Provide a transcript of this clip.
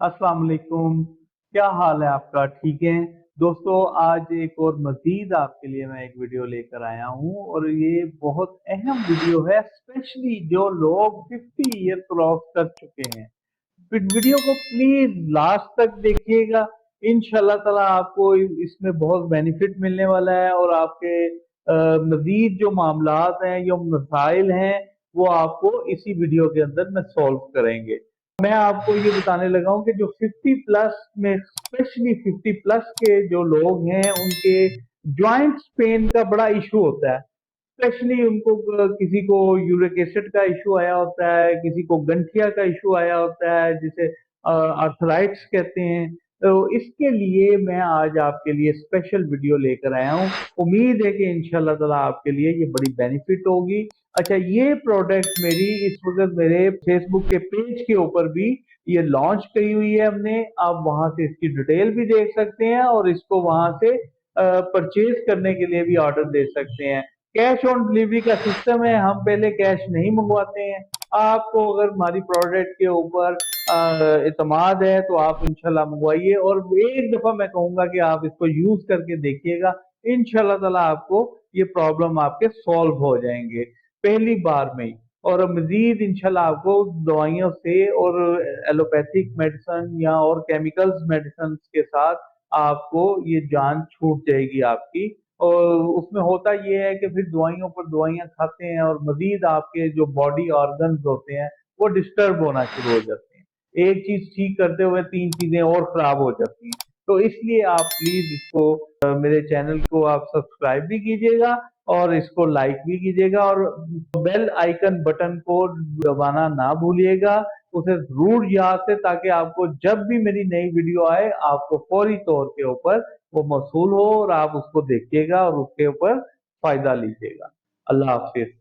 अस्सलाम वालेकुम। क्या हाल है आपका? ठीक है दोस्तों। आज एक और मजीद आपके लिए मैं एक वीडियो लेकर आया हूँ और ये बहुत अहम वीडियो है, स्पेशली जो लोग 50 ईयर क्रॉस कर चुके हैं। फिर वीडियो को प्लीज लास्ट तक देखिएगा। इंशाल्लाह ताला आपको इसमें बहुत बेनिफिट मिलने वाला है और आपके मजीद जो मामलात हैं, जो मसाइल हैं, वो आपको इसी वीडियो के अंदर में सॉल्व करेंगे। मैं आपको ये बताने लगा हूँ कि जो 50 प्लस में, स्पेशली 50 प्लस के जो लोग हैं, उनके जॉइंट पेन का बड़ा इशू होता है। स्पेशली उनको किसी को यूरिक एसिड का इशू आया होता है, किसी को गंठिया का इशू आया होता है, जिसे आर्थराइट्स कहते हैं। तो इसके लिए मैं आज आपके लिए स्पेशल वीडियो लेकर आया हूँ। उम्मीद है कि इंशाल्लाह ताला आपके लिए ये बड़ी बेनिफिट होगी। अच्छा, ये प्रोडक्ट मेरी इस वक्त मेरे फेसबुक के पेज के ऊपर भी ये लॉन्च की हुई है हमने। आप वहां से इसकी डिटेल भी देख सकते हैं और इसको वहां से परचेज करने के लिए भी ऑर्डर दे सकते हैं। कैश ऑन डिलीवरी का सिस्टम है, हम पहले कैश नहीं मंगवाते हैं। आपको अगर हमारी प्रोडक्ट के ऊपर इतमाद है तो आप इंशाल्लाह मंगवाइए और एक दफा मैं कहूंगा कि आप इसको यूज करके देखिएगा। इंशाल्लाह ताला आपको ये प्रॉब्लम आपके सॉल्व हो जाएंगे पहली बार में ही। और मजीद इंशाल्लाह आपको दवाइयों से और एलोपैथिक मेडिसिन या और केमिकल्स मेडिसिन के साथ आपको ये जान छूट जाएगी आपकी। और उसमें होता ये है कि फिर दवाइयों पर दवाइयां खाते हैं और मजीद आपके जो बॉडी ऑर्गन्स होते हैं वो डिस्टर्ब होना शुरू हो जाते हैं। एक चीज ठीक करते हुए तीन चीजें और खराब हो जाती हैं। तो इसलिए आप प्लीज इसको मेरे चैनल को आप सब्सक्राइब भी कीजिएगा और इसको लाइक भी कीजिएगा और बेल आइकन बटन को दबाना ना भूलिएगा। उसे जरूर याद से, ताकि आपको जब भी मेरी नई वीडियो आए आपको फौरी तौर के ऊपर वो मौसूल हो और आप उसको देखिएगा और उसके ऊपर फायदा लीजिएगा। अल्लाह हाफिज।